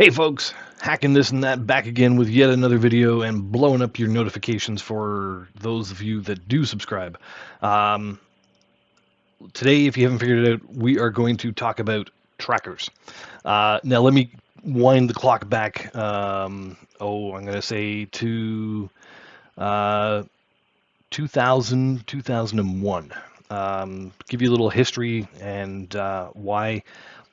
Hey folks, hacking this and that back again with yet another video and blowing up your notifications for those of you that do subscribe. Um, Today, if you haven't figured it out, we are going to talk about trackers. Now let me wind the clock back, I'm going to say to uh, 2000, 2001. Give you a little history and why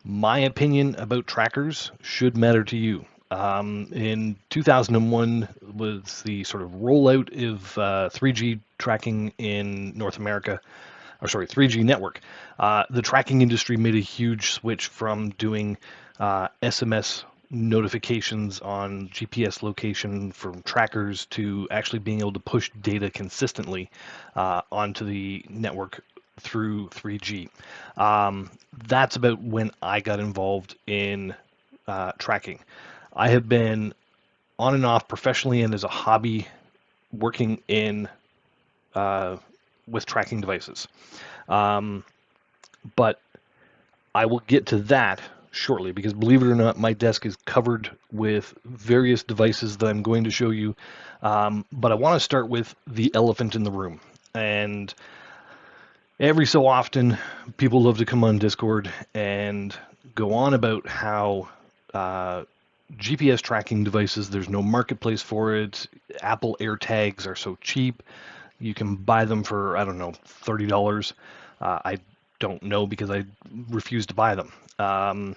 my opinion about trackers should matter to you. In 2001 was the sort of rollout of 3G tracking in North America, or sorry, 3G network. The tracking industry made a huge switch from doing SMS notifications on GPS location from trackers to actually being able to push data consistently onto the network through 3G. That's about when I got involved in tracking. I have been on and off professionally and as a hobby working in with tracking devices. Um, but I will get to that shortly because believe it or not, my desk is covered with various devices that I'm going to show you. But I want to start with the elephant in the room. And every so often, people love to come on Discord and go on about how GPS tracking devices, there's no marketplace for it. Apple AirTags are so cheap. You can buy them for, I don't know, $30. I don't know because I refuse to buy them.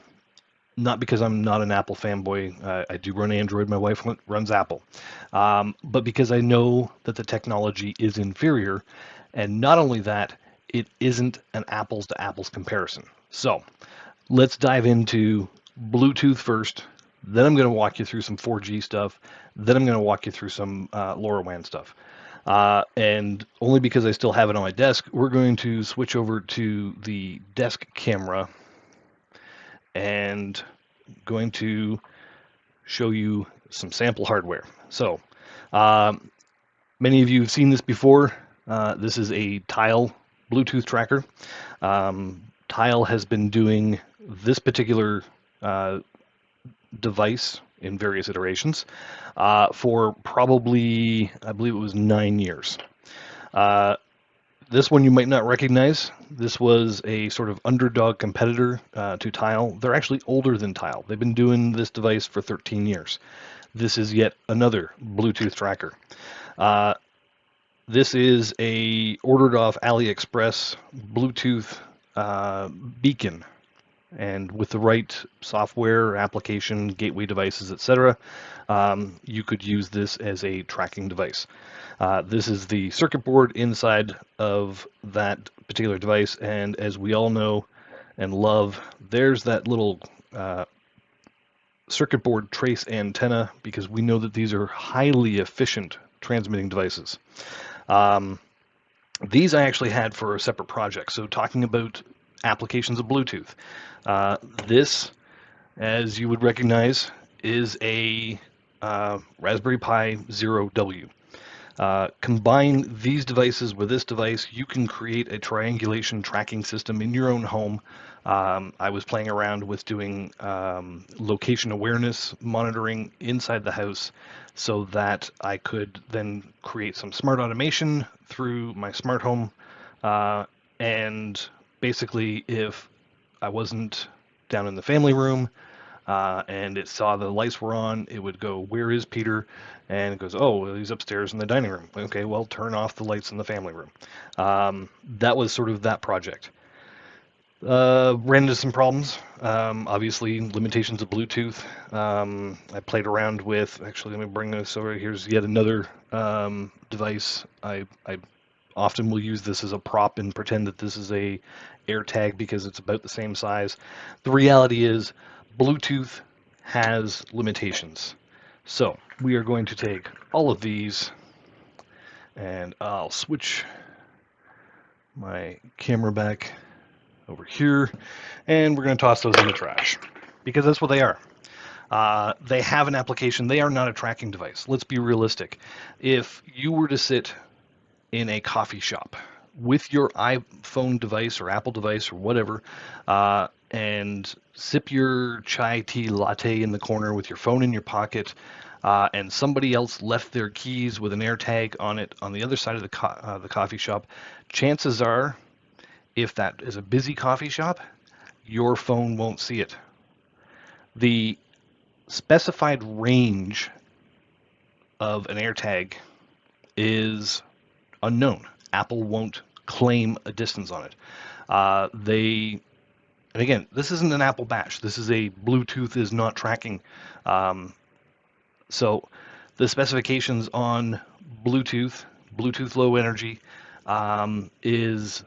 Not because I'm not an Apple fanboy. I do run Android. My wife runs Apple. But because I know that the technology is inferior. And not only that, it isn't an apples to apples comparison. So let's dive into Bluetooth first. Then I'm going to walk you through some 4G stuff. Then I'm going to walk you through some LoRaWAN stuff. And only because I still have it on my desk, we're going to switch over to the desk camera and going to show you some sample hardware. So many of you have seen this before. This is a Tile Bluetooth tracker. Tile has been doing this particular device in various iterations for probably, I believe it was 9 years. This one you might not recognize. This was a sort of underdog competitor to Tile. They're actually older than Tile. They've been doing this device for 13 years. This is yet another Bluetooth tracker. This is a ordered off AliExpress Bluetooth beacon, and with the right software, application, gateway devices, etc., you could use this as a tracking device. This is the circuit board inside of that particular device, and as we all know and love, there's that little circuit board trace antenna, because we know that these are highly efficient transmitting devices. These I actually had for a separate project. So talking about applications of Bluetooth, this, as you would recognize, is a Raspberry Pi Zero W. Combine these devices with this device, you can create a triangulation tracking system in your own home. I was playing around with doing location awareness monitoring inside the house so that I could then create some smart automation through my smart home. And basically, if I wasn't down in the family room, and it saw the lights were on, it would go, "Where is Peter?" And it goes, "Oh, well, he's upstairs in the dining room." Okay, well, turn off the lights in the family room. That was sort of that project. Ran into some problems. Obviously, limitations of Bluetooth. I played around with, actually, let me bring this over. Here's yet another device. I often will use this as a prop and pretend that this is a AirTag because it's about the same size. The reality is Bluetooth has limitations. So we are going to take all of these, and I'll switch my camera back over here, and we're going to toss those in the trash because that's what they are. They have an application. They are not a tracking device. Let's be realistic. If you were to sit in a coffee shop, with your iPhone device or Apple device or whatever, and sip your chai tea latte in the corner with your phone in your pocket, and somebody else left their keys with an AirTag on it on the other side of the coffee shop, chances are, if that is a busy coffee shop, your phone won't see it. The specified range of an AirTag is unknown. Apple won't claim a distance on it. They, and again, this isn't an Apple bash. This is a Bluetooth is not tracking. Um, so the specifications on Bluetooth low energy, is,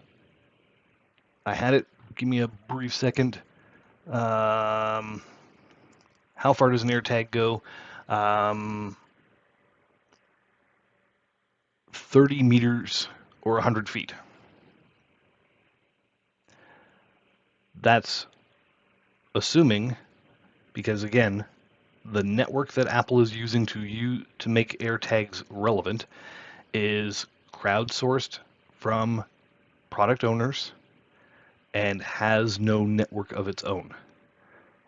I had it, give me a brief second. How far does an AirTag go? 30 meters or 100 feet. That's assuming, because again, the network that Apple is using to make AirTags relevant is crowdsourced from product owners and has no network of its own.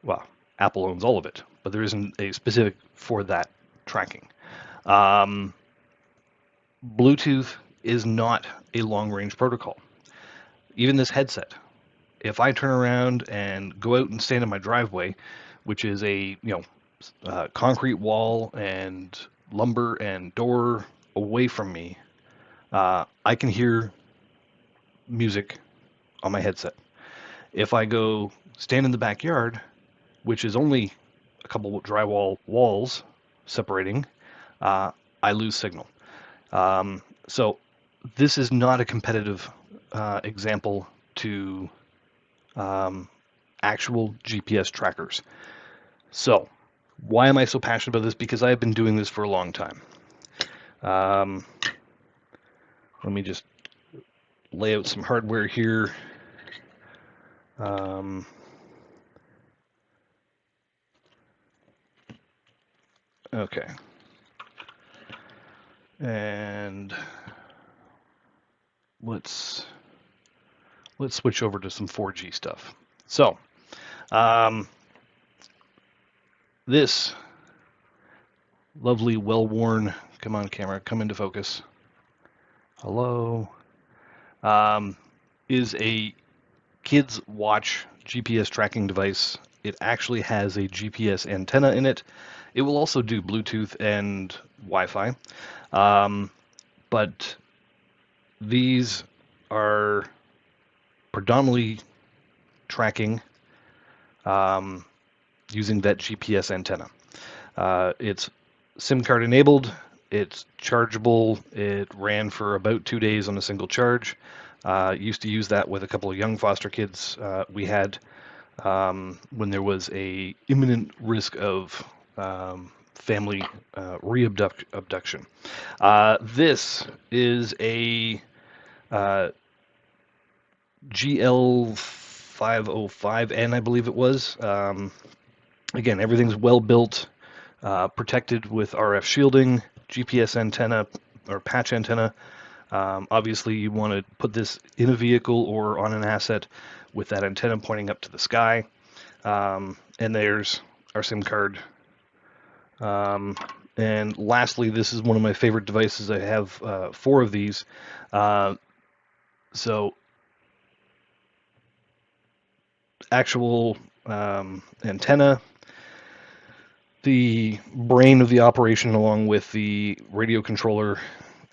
Well, Apple owns all of it, but there isn't a specific for that tracking. Bluetooth is not a long-range protocol. Even this headset, if I turn around and go out and stand in my driveway, which is a concrete wall and lumber and door away from me, I can hear music on my headset. If I go stand in the backyard, which is only a couple of drywall walls separating, I lose signal. So this is not a competitive example to actual GPS trackers. So why am I so passionate about this? Because I've been doing this for a long time. Let me just lay out some hardware here. Okay. And let's switch over to some 4G stuff. So, this lovely, well-worn, come on camera, come into focus. Hello. Is a kids watch GPS tracking device. It actually has a GPS antenna in it. It will also do Bluetooth and Wi-Fi. But these are predominantly tracking using that GPS antenna. It's SIM card enabled, it's chargeable, it ran for about 2 days on a single charge. Used to use that with a couple of young foster kids we had when there was a imminent risk of family abduction. This is a GL505N, I believe it was. Again, everything's well built, protected with RF shielding, GPS antenna or patch antenna. Obviously, you want to put this in a vehicle or on an asset with that antenna pointing up to the sky. And there's our SIM card. And lastly, this is one of my favorite devices. I have 4 of these. So actual antenna, the brain of the operation along with the radio controller,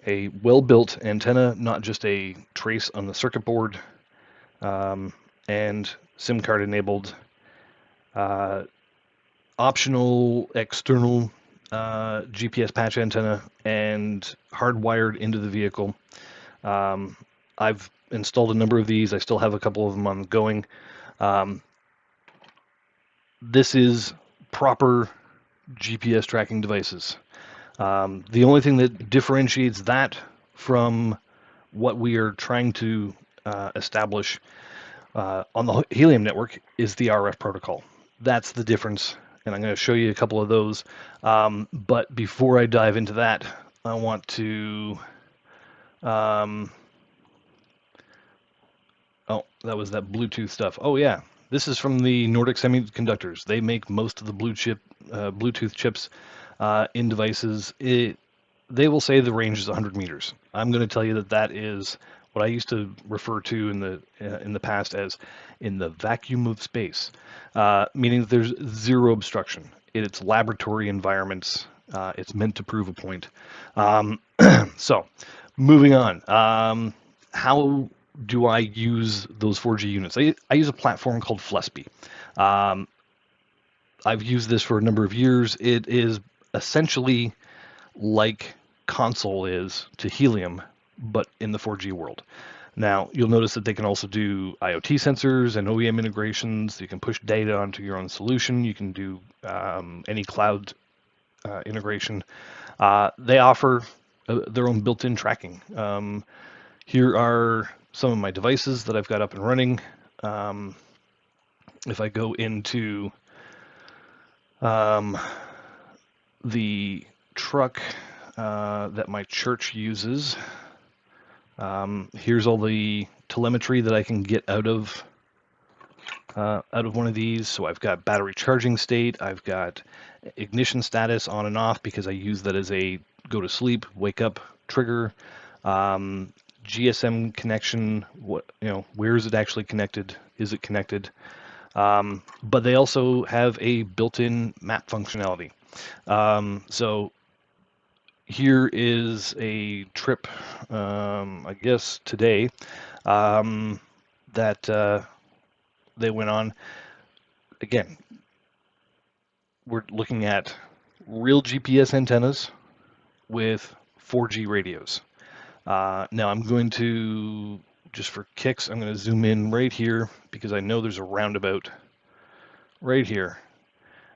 a well-built antenna, not just a trace on the circuit board, and SIM card enabled, optional external GPS patch antenna, and hardwired into the vehicle. I've installed a number of these. I still have a couple of them ongoing. This is proper GPS tracking devices. The only thing that differentiates that from what we are trying to establish on the Helium network is the RF protocol. That's the difference, and I'm going to show you a couple of those. But before I dive into that, I want to Oh, that was that Bluetooth stuff. Oh yeah, this is from the Nordic Semiconductors. They make most of the Bluetooth chips in devices. They will say the range is 100 meters. I'm going to tell you that that is what I used to refer to in the past as in the vacuum of space, meaning that there's zero obstruction. It's laboratory environments. It's meant to prove a point. Um, so, moving on. How do I use those 4G units? I use a platform called Flespy. Um, I've used this for a number of years. It is essentially like Console is to Helium, but in the 4G world. Now, you'll notice that they can also do IoT sensors and OEM integrations. You can push data onto your own solution. You can do any cloud integration. They offer their own built-in tracking. Here are some of my devices that I've got up and running. Um, if I go into the truck that my church uses, here's all the telemetry that I can get out of one of these. So I've got battery charging state, I've got ignition status on and off because I use that as a go to sleep, wake up trigger. GSM connection, where is it actually connected? Is it connected? But they also have a built-in map functionality. So here is a trip, I guess today, that they went on. Again, we're looking at real GPS antennas with 4G radios. Now I'm going to, just for kicks, I'm going to zoom in right here because I know there's a roundabout right here.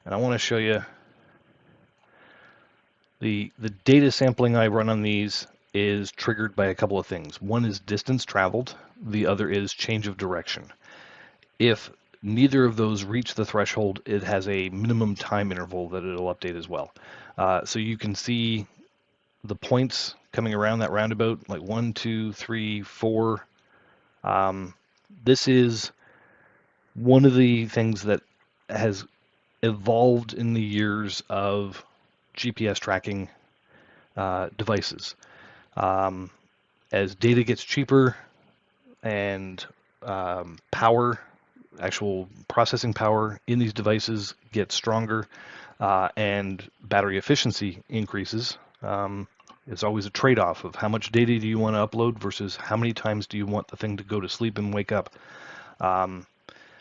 And I want to show you the data sampling I run on these is triggered by a couple of things. One is distance traveled, the other is change of direction. If neither of those reach the threshold, it has a minimum time interval that it'll update as well. So you can see the points coming around that roundabout, like 1, 2, 3, 4. This is one of the things that has evolved in the years of GPS tracking devices. As data gets cheaper and power, actual processing power in these devices gets stronger and battery efficiency increases, it's always a trade-off of how much data do you want to upload versus how many times do you want the thing to go to sleep and wake up.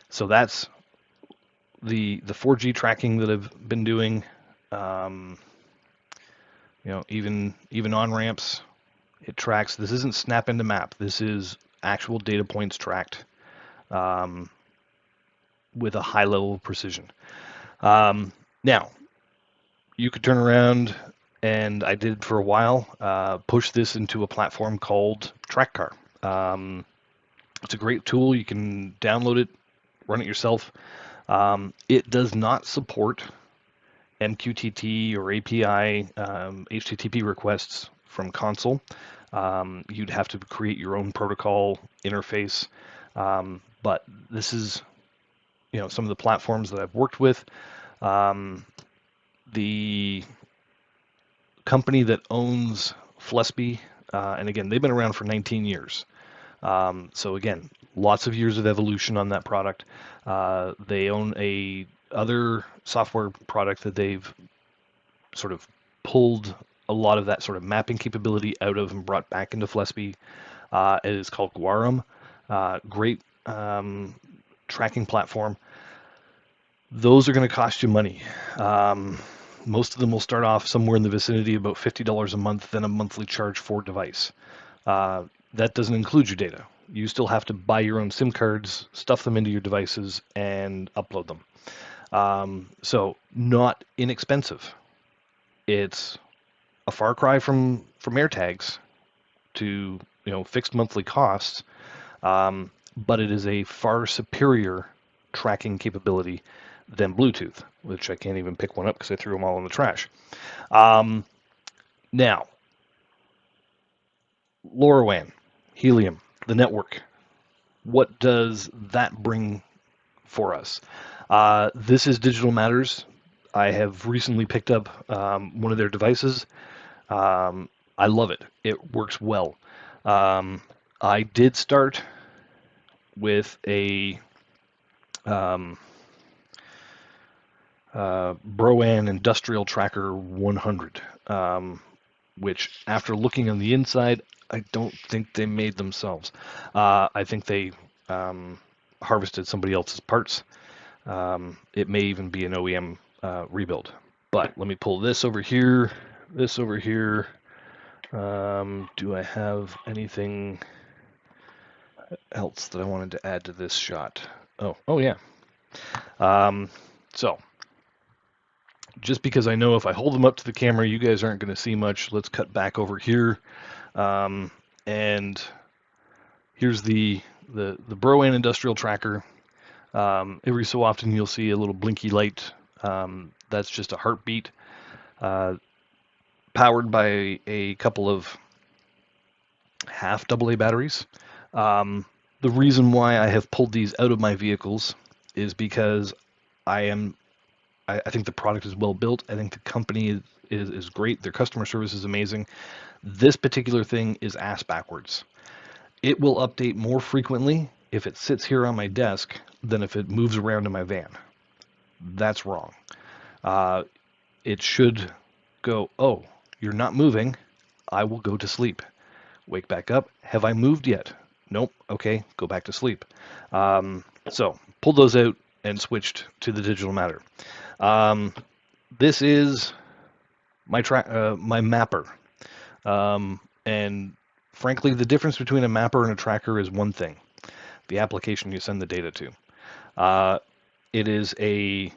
So that's the 4G tracking that I've been doing. Even on ramps, it tracks. This isn't snap into map. This is actual data points tracked with a high level of precision. Now, you could turn around, and I did for a while, push this into a platform called TrackPac. It's a great tool. You can download it, run it yourself. It does not support MQTT or API HTTP requests from console. You'd have to create your own protocol interface. But this is, some of the platforms that I've worked with. The company that owns Flespy, and again, they've been around for 19 years. So again, lots of years of evolution on that product. They own a other software product that they've sort of pulled a lot of that sort of mapping capability out of and brought back into Flespy. It is called Guarum. Great tracking platform. Those are going to cost you money. Most of them will start off somewhere in the vicinity of about $50 a month, then a monthly charge for device. That doesn't include your data. You still have to buy your own SIM cards, stuff them into your devices, and upload them. So not inexpensive. It's a far cry from AirTags to fixed monthly costs, but it is a far superior tracking capability than Bluetooth, which I can't even pick one up because I threw them all in the trash. Now, LoRaWAN, Helium, the network. what does that bring for us? This is Digital Matters. I have recently picked up one of their devices. I love it. It works well. Um, I did start with a Broan Industrial Tracker 100, which, after looking on the inside, I don't think they made themselves. I think they harvested somebody else's parts. It may even be an OEM rebuild. But let me pull this over here, this over here. Do I have anything else that I wanted to add to this shot? Oh yeah. So just because I know if I hold them up to the camera, you guys aren't going to see much. Let's cut back over here. And here's the Broan Industrial Tracker. Every so often you'll see a little blinky light. That's just a heartbeat, powered by a couple of half AA batteries. The reason why I have pulled these out of my vehicles is because I think the product is well built. I think the company is great. Their customer service is amazing. This particular thing is ass backwards. It will update more frequently if it sits here on my desk than if it moves around in my van. That's wrong. It should go, oh, you're not moving. I will go to sleep. Wake back up. Have I moved yet? Nope. Okay, go back to sleep. So pulled those out and switched to the Digital Matter. This is my mapper. And frankly, the difference between a mapper and a tracker is one thing: the application you send the data to. It is a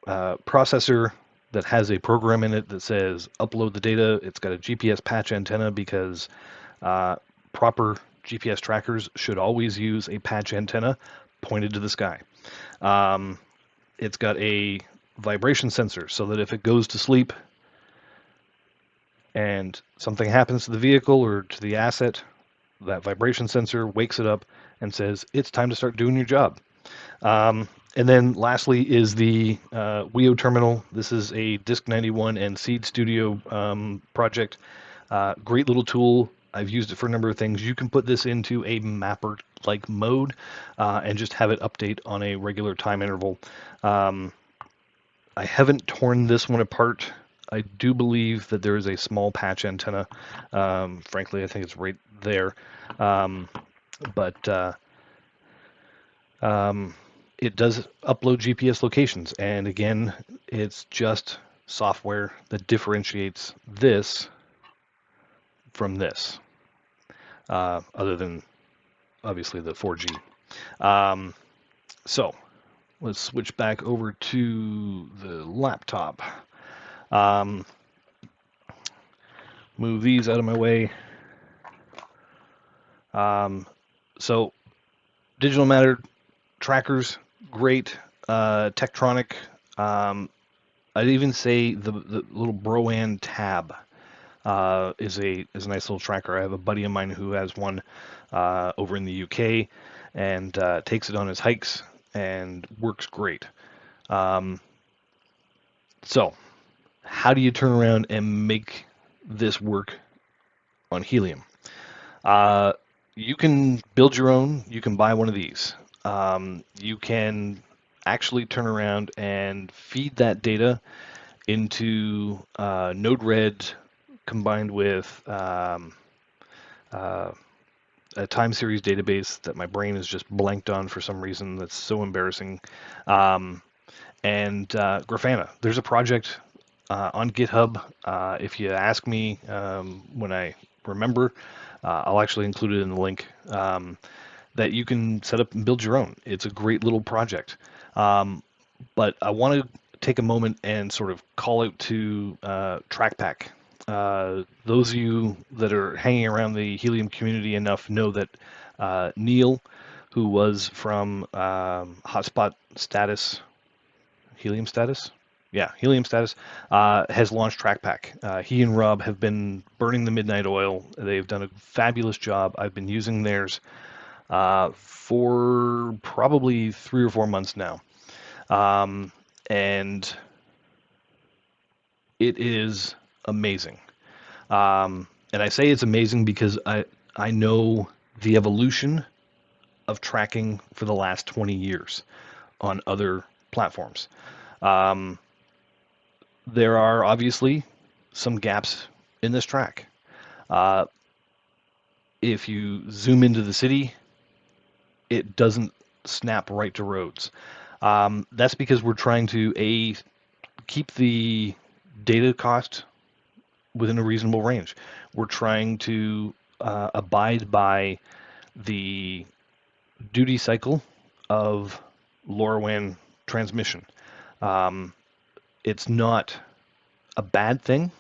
processor that has a program in it that says upload the data. It's got a GPS patch antenna because proper GPS trackers should always use a patch antenna pointed to the sky. It's got a vibration sensor so that if it goes to sleep and something happens to the vehicle or to the asset, that vibration sensor wakes it up and says, it's time to start doing your job. And then lastly is the WIO terminal. This is a Disk 91 and Seed Studio project. Great little tool. I've used it for a number of things. You can put this into a mapper-like mode and just have it update on a regular time interval. I haven't torn this one apart. I do believe that there is a small patch antenna. Frankly, I think it's right there. It does upload GPS locations, and again, it's just software that differentiates this from this, other than obviously the 4G. So let's switch back over to the laptop. Move these out of my way. So Digital Matter trackers, great. Tektronix. I'd even say the little Broan tab is a nice little tracker. I have a buddy of mine who has one over in the UK and takes it on his hikes and works great. So how do you turn around and make this work on helium? You can build your own. You can buy one of these. You can actually turn around and feed that data into Node-RED combined with a time series database that my brain is just blanked on for some reason. That's so embarrassing. And Grafana. There's a project on GitHub. If you ask me when I remember, I'll actually include it in the link, that you can set up and build your own. It's a great little project. But I want to take a moment and sort of call out to TrackPac. Those of you that are hanging around the helium community enough know that Neil, who was from Hotspot Status, Helium Status? Yeah, Helium Status, has launched TrackPac. He and Rob have been burning the midnight oil. They've done a fabulous job. I've been using theirs. for probably 3 or 4 months now. And it is amazing. And I say it's amazing because I know the evolution of tracking for the last 20 years on other platforms. Um, there are obviously some gaps in this track. Uh, if you zoom into the city, it doesn't snap right to roads. That's because we're trying to keep the data cost within a reasonable range. We're trying to abide by the duty cycle of LoRaWAN transmission. Um, it's not a bad thing.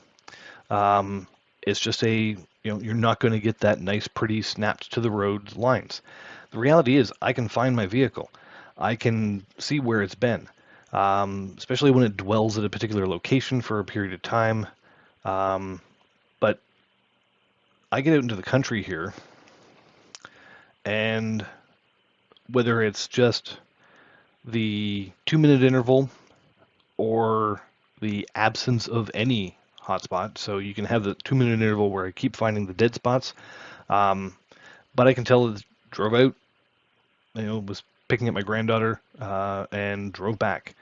It's just you're not going to get that nice, pretty snapped to the road lines. The reality is, I can find my vehicle. I can see where it's been, especially when it dwells at a particular location for a period of time. But I get out into the country here, and whether it's just the 2 minute interval or the absence of any hotspot, so you can have the 2 minute interval where I keep finding the dead spots, but I can tell it drove out, was picking up my granddaughter and drove back.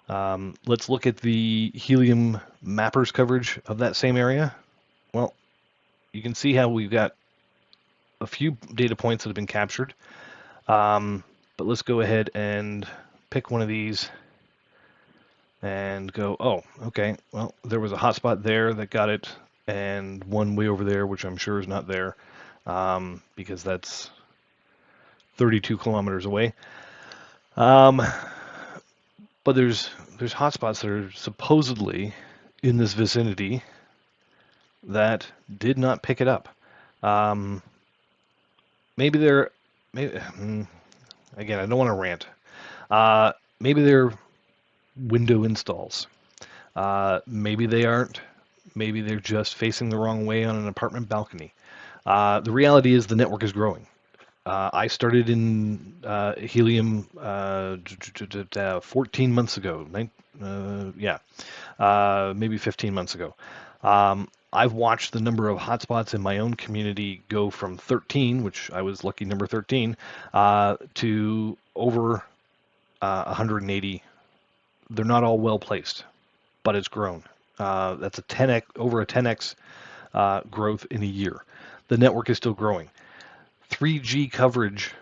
Let's look at the helium mappers coverage of that same area. Well, you can see how we've got a few data points that have been captured. But let's go ahead and pick one of these and go, oh, okay, well, there was a hotspot there that got it, and one way over there, which I'm sure is not there, because that's 32 kilometers away. But there's hotspots that are supposedly in this vicinity that did not pick it up. Maybe they're, maybe, again, I don't want to rant. Maybe they're window installs. Maybe they aren't. Maybe they're just facing the wrong way on an apartment balcony. The reality is the network is growing. I started in Helium 14 months ago. Maybe 15 months ago. I've watched the number of hotspots in my own community go from 13, which I was lucky number 13, to over 180. They're not all well placed, but it's grown. That's a 10x, over a 10x growth in a year. The network is still growing. 3G coverage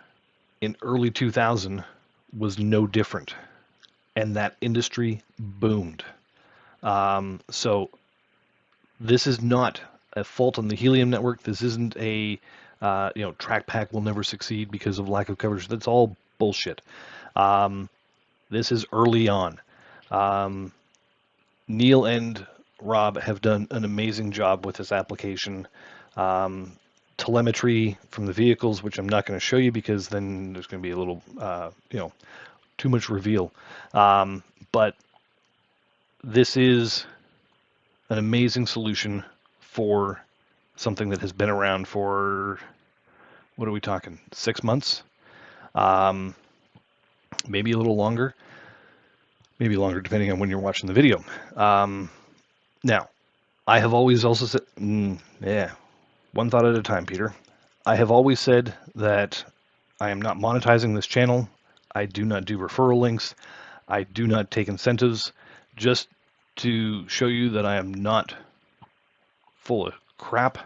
in early 2000 was no different, and that industry boomed. So this is not a fault on the Helium network. This isn't TrackPac will never succeed because of lack of coverage. That's all bullshit. This is early on. Neil and Rob have done an amazing job with this application. Telemetry from the vehicles, which I'm not going to show you because then there's going to be a little, too much reveal. But this is an amazing solution for something that has been around for, what are we talking, 6 months? Maybe a little longer. Maybe longer, depending on when you're watching the video. Now, I have always also said, one thought at a time, Peter. I have always said that I am not monetizing this channel. I do not do referral links. I do not take incentives, just to show you that I am not full of crap.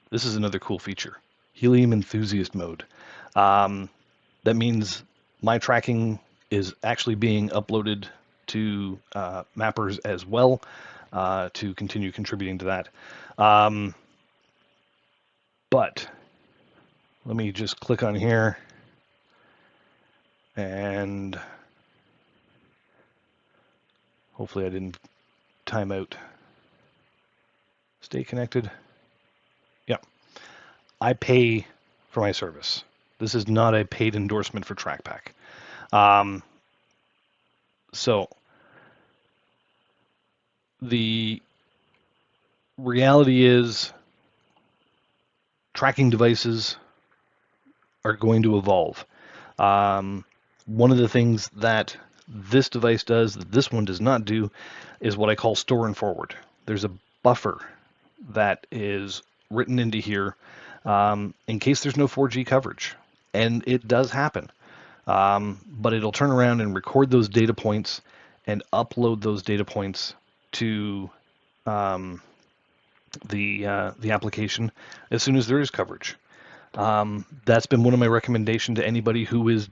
This is another cool feature. Helium Enthusiast Mode. That means my tracking is actually being uploaded to mappers as well, to continue contributing to that. But let me just click on here and hopefully I didn't time out. Stay connected. Yeah. I pay for my service. This is not a paid endorsement for TrackPac. So the reality is tracking devices are going to evolve. One of the things that this device does that this one does not do is what I call store and forward. There's a buffer that is written into here in case there's no 4G coverage. And it does happen. But it'll turn around and record those data points and upload those data points to the application as soon as there is coverage. That's been one of my recommendations to anybody who is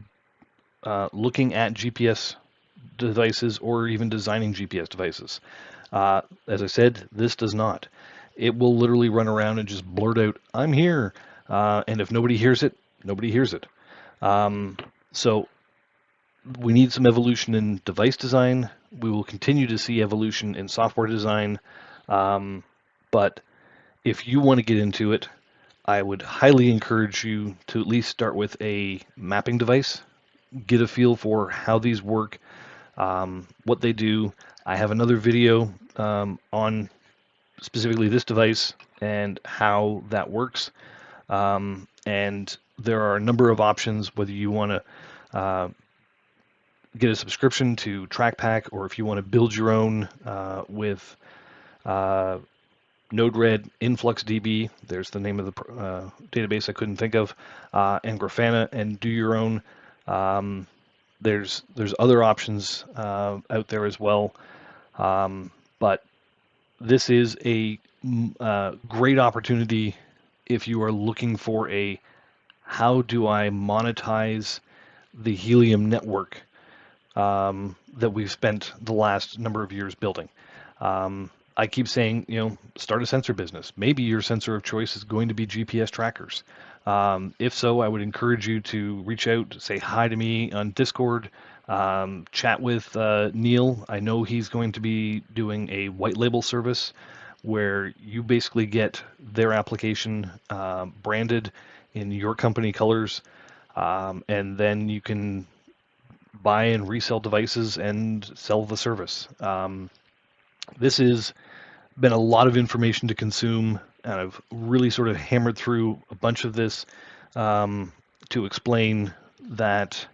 looking at GPS devices or even designing GPS devices. As I said, this does not. It will literally run around and just blurt out, "I'm here," and if nobody hears it, nobody hears it. So we need some evolution in device design. We will continue to see evolution in software design. But if you want to get into it, I would highly encourage you to at least start with a mapping device, get a feel for how these work, what they do. I have another video on specifically this device and how that works. And there are a number of options, whether you want to get a subscription to TrackPac or if you want to build your own with Node-RED, InfluxDB, there's the name of the database I couldn't think of, and Grafana, and do your own. There's other options out there as well, but this is a great opportunity if you are looking for a how do I monetize the Helium network that we've spent the last number of years building. I keep saying, start a sensor business. Maybe your sensor of choice is going to be GPS trackers. If so, I would encourage you to reach out, say hi to me on Discord, chat with Neil. I know he's going to be doing a white label service where you basically get their application branded in your company colors, and then you can buy and resell devices and sell the service. This has been a lot of information to consume, and I've really sort of hammered through a bunch of this to explain that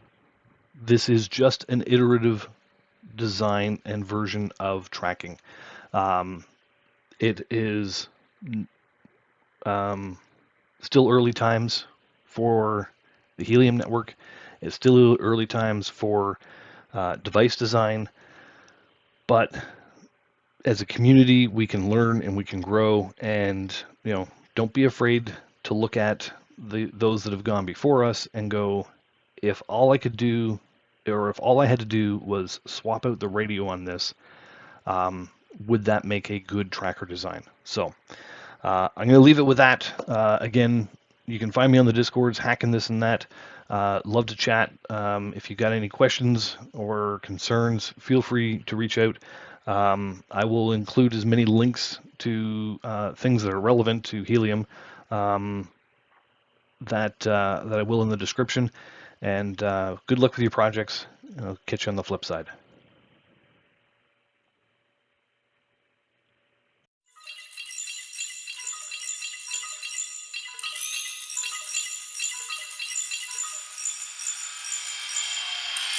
this is just an iterative design and version of tracking. It is still early times for the Helium network. It's still early times for device design, but as a community, we can learn and we can grow, and don't be afraid to look at those that have gone before us and go, if all I could do, or if all I had to do was swap out the radio on this, would that make a good tracker design? So I'm going to leave it with that. Again, you can find me on the Discords, hacking this and that. Love to chat. If you got any questions or concerns, feel free to reach out. I will include as many links to things that are relevant to Helium that I will in the description. And good luck with your projects. I'll catch you on the flip side.